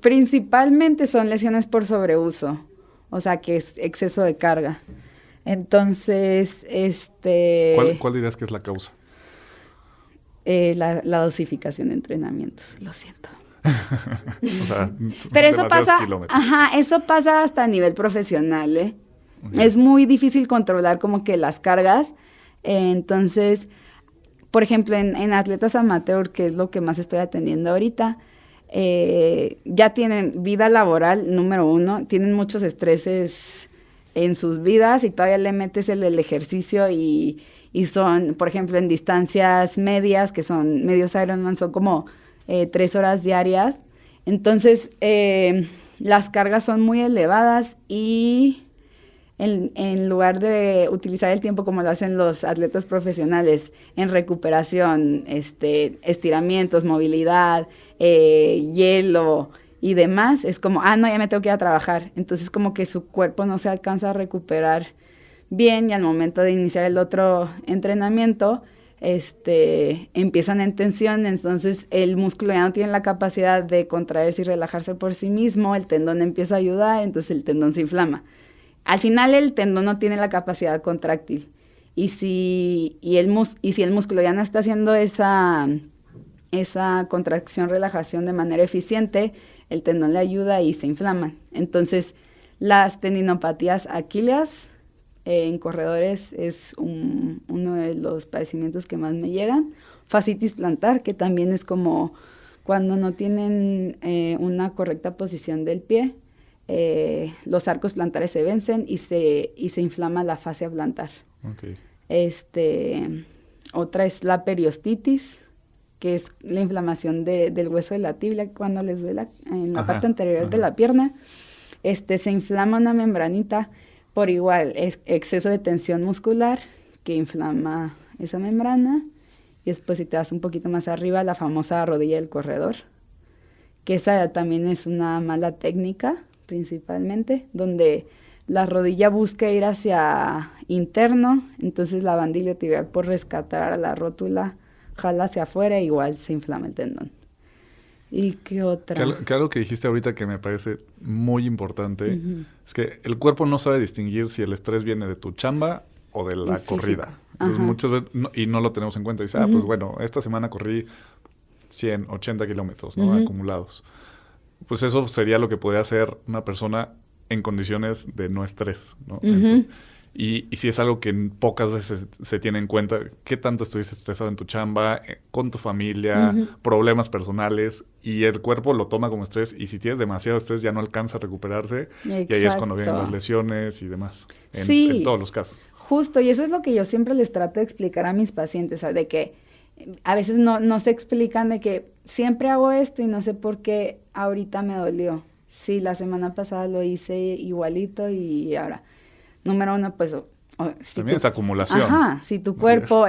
Principalmente son lesiones por sobreuso, o sea, que es exceso de carga. Entonces, ¿Cuál dirías que es la causa? La dosificación de entrenamientos, lo siento. O sea, pero eso pasa, kilómetros. eso pasa hasta a nivel profesional, ¿eh? Okay. Es muy difícil controlar como que las cargas. Entonces, por ejemplo, en atletas amateur, que es lo que más estoy atendiendo ahorita, ya tienen vida laboral, número 1, tienen muchos estreses en sus vidas y todavía le metes el ejercicio y son, por ejemplo, en distancias medias, que son medios Ironman, son como 3 horas diarias. Entonces, las cargas son muy elevadas y en lugar de utilizar el tiempo como lo hacen los atletas profesionales en recuperación, estiramientos, movilidad, hielo y demás, es como, no, ya me tengo que ir a trabajar. Entonces, como que su cuerpo no se alcanza a recuperar bien y al momento de iniciar el otro entrenamiento, empiezan en tensión, entonces el músculo ya no tiene la capacidad de contraerse y relajarse por sí mismo, el tendón empieza a ayudar, entonces el tendón se inflama. Al final el tendón no tiene la capacidad contráctil y si el músculo ya no está haciendo esa contracción, relajación de manera eficiente, el tendón le ayuda y se inflama. Entonces, las tendinopatías aquíleas en corredores es uno de los padecimientos que más me llegan. Fascitis plantar, que también es como cuando no tienen una correcta posición del pie, los arcos plantares se vencen y se inflama la fascia plantar. Okay. Otra es la periostitis, que es la inflamación del hueso de la tibia cuando les duele en la parte anterior de la pierna. Se inflama una membranita por igual, es exceso de tensión muscular que inflama esa membrana. Y después, si te vas un poquito más arriba, la famosa rodilla del corredor, que esa también es una mala técnica, principalmente, donde la rodilla busca ir hacia interno, entonces la banda iliotibial, por rescatar a la rótula, jala hacia afuera e igual se inflama el tendón. ¿Y qué otra? Que algo que dijiste ahorita que me parece muy importante es que el cuerpo no sabe distinguir si el estrés viene de tu chamba o de la corrida. Entonces muchas veces, y no lo tenemos en cuenta. Dice, pues bueno, esta semana corrí 180 kilómetros, ¿no? Acumulados. Pues eso sería lo que podría hacer una persona en condiciones de no estrés, ¿no? Entonces, y si es algo que pocas veces se tiene en cuenta, qué tanto estuviste estresado en tu chamba, con tu familia, problemas personales, y el cuerpo lo toma como estrés, y si tienes demasiado estrés ya no alcanza a recuperarse. Exacto. Y ahí es cuando vienen las lesiones y demás, en todos los casos. Justo, y eso es lo que yo siempre les trato de explicar a mis pacientes, ¿sabes? De que a veces no se explican de que siempre hago esto y no sé por qué ahorita me dolió. Sí, la semana pasada lo hice igualito y ahora... Número 1, pues... también es acumulación. Si tu cuerpo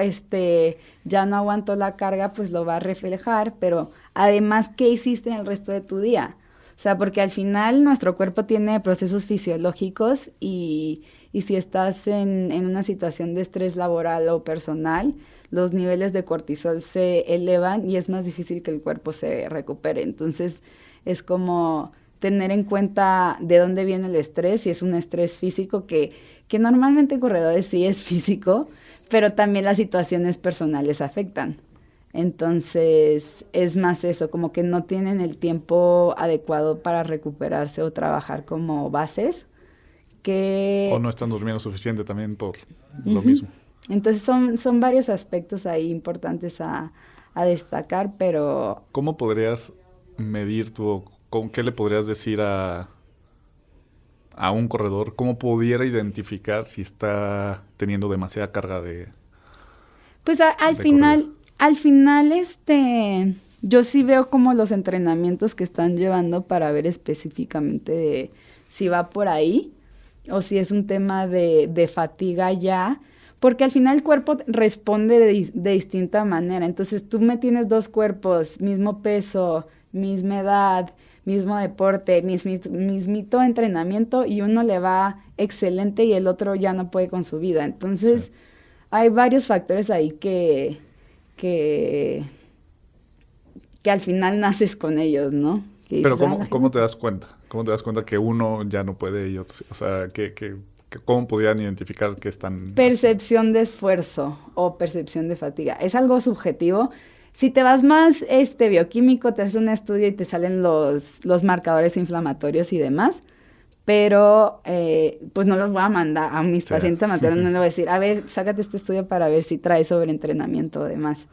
ya no aguantó la carga, pues lo va a reflejar, pero además, ¿qué hiciste en el resto de tu día? O sea, porque al final nuestro cuerpo tiene procesos fisiológicos y si estás en una situación de estrés laboral o personal, los niveles de cortisol se elevan y es más difícil que el cuerpo se recupere. Entonces, es como... tener en cuenta de dónde viene el estrés, si es un estrés físico, que normalmente en corredores sí es físico, pero también las situaciones personales afectan. Entonces, es más eso, como que no tienen el tiempo adecuado para recuperarse o trabajar como bases. O no están durmiendo suficiente también por lo mismo. Entonces, son varios aspectos ahí importantes a destacar, pero... ¿Cómo podrías medir con qué le podrías decir a un corredor, cómo pudiera identificar si está teniendo demasiada carga de... Pues al final, yo sí veo como los entrenamientos que están llevando para ver específicamente si va por ahí. o si es un tema de fatiga ya, porque al final el cuerpo responde de distinta manera. Entonces tú me tienes dos cuerpos, mismo peso, misma edad, mismo deporte, mismito entrenamiento, y uno le va excelente y el otro ya no puede con su vida. Entonces hay varios factores ahí que al final naces con ellos, ¿no? Pero ¿cómo te das cuenta? ¿Cómo te das cuenta que uno ya no puede y otro sí? O sea, ¿cómo podrían identificar que están...? Percepción de esfuerzo o percepción de fatiga. Es algo subjetivo. Si te vas más bioquímico, te haces un estudio y te salen los marcadores inflamatorios y demás, pero pues no los voy a mandar a mis pacientes amateurs, no les voy a decir, a ver, sácate este estudio para ver si trae sobreentrenamiento o demás.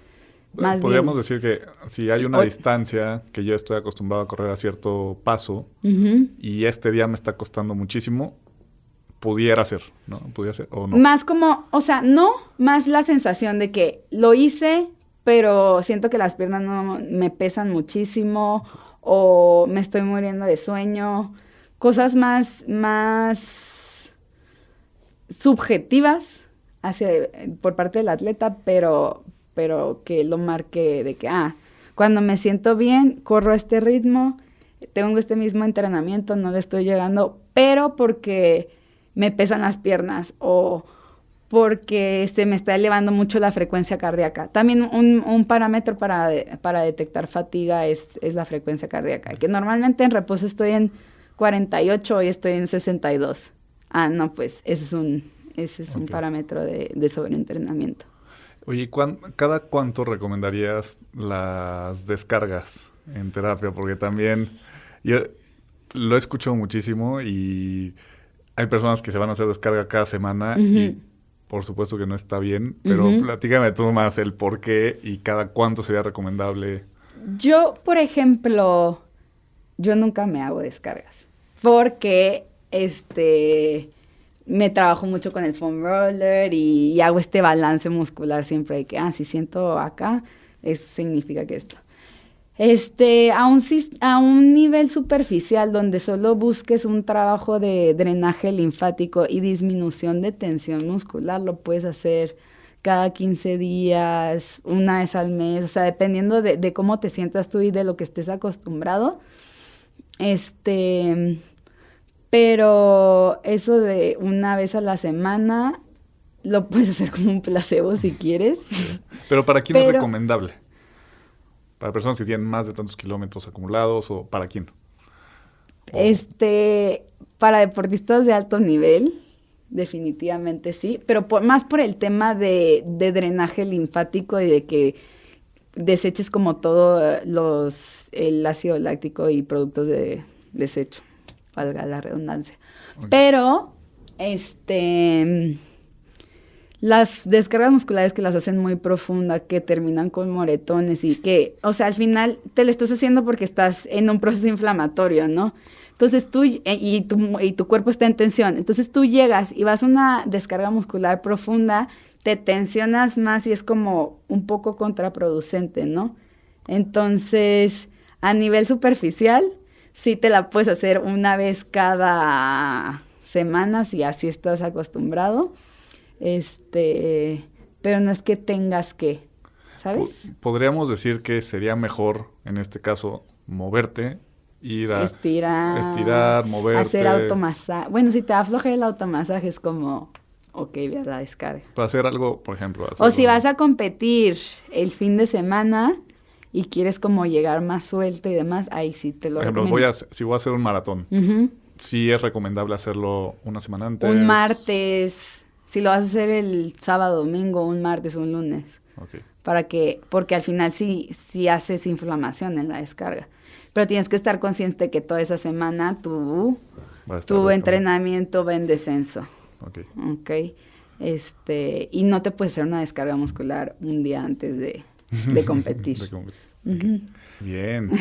Podríamos decir que si hay una distancia que yo estoy acostumbrado a correr a cierto paso y este día me está costando muchísimo, pudiera ser, ¿no? ¿Pudiera ser o no? Más como, o sea, no, más la sensación de que lo hice, pero siento que las piernas no me pesan muchísimo o me estoy muriendo de sueño. Cosas más subjetivas por parte del atleta, pero que lo marque de que, cuando me siento bien, corro a este ritmo, tengo este mismo entrenamiento, no le estoy llegando, pero porque me pesan las piernas o porque se me está elevando mucho la frecuencia cardíaca. También un parámetro para detectar fatiga es la frecuencia cardíaca, que normalmente en reposo estoy en 48 y estoy en 62. No, pues ese es un parámetro de sobreentrenamiento. Oye, ¿cada cuánto recomendarías las descargas en terapia? Porque también yo lo escucho muchísimo y hay personas que se van a hacer descarga cada semana y por supuesto que no está bien, pero platícame tú más el por qué y cada cuánto sería recomendable. Yo, por ejemplo, yo nunca me hago descargas porque me trabajo mucho con el foam roller y hago este balance muscular siempre de que, si siento acá, significa que esto. A un nivel superficial donde solo busques un trabajo de drenaje linfático y disminución de tensión muscular, lo puedes hacer cada 15 días, una vez al mes, o sea, dependiendo de cómo te sientas tú y de lo que estés acostumbrado. Pero eso de una vez a la semana lo puedes hacer como un placebo si quieres. Sí. ¿Pero para quién es recomendable? ¿Para personas que tienen más de tantos kilómetros acumulados o para quién? Para deportistas de alto nivel, definitivamente sí, pero más por el tema de drenaje linfático y de que deseches como todo el ácido láctico y productos de desecho, valga la redundancia. Okay. Pero, las descargas musculares que las hacen muy profundas, que terminan con moretones y que, o sea, al final te lo estás haciendo porque estás en un proceso inflamatorio, ¿no? Entonces tú, y tu cuerpo está en tensión. Entonces tú llegas y vas a una descarga muscular profunda, te tensionas más y es como un poco contraproducente, ¿no? Entonces, a nivel superficial, sí te la puedes hacer una vez cada semana si así estás acostumbrado. Pero no es que tengas que, ¿sabes? Podríamos decir que sería mejor, en este caso, moverte, ir a estirar, moverte. Hacer automasaje. Bueno, si te da flojera el automasaje es como, ve a la descarga. Para hacer algo, por ejemplo. O si vas a competir el fin de semana y quieres como llegar más suelto y demás, ahí sí te lo recomiendo. Por ejemplo, si voy a hacer un maratón, sí es recomendable hacerlo una semana antes. Un martes. Si lo vas a hacer el sábado, domingo, un martes o un lunes. Okay. Porque al final sí haces inflamación en la descarga. Pero tienes que estar consciente que toda esa semana tu entrenamiento va en descenso. Okay. Y no te puedes hacer una descarga muscular un día antes de competir. Bien.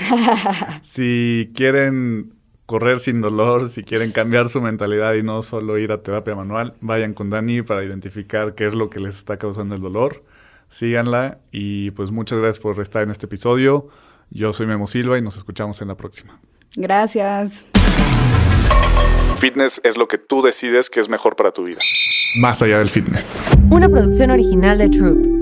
Si quieren correr sin dolor, si quieren cambiar su mentalidad y no solo ir a terapia manual, vayan con Dani para identificar qué es lo que les está causando el dolor. Síganla y pues muchas gracias por estar en este episodio. Yo soy Memo Silva y nos escuchamos en la próxima. Gracias. Fitness es lo que tú decides que es mejor para tu vida. Más allá del fitness. Una producción original de Troop.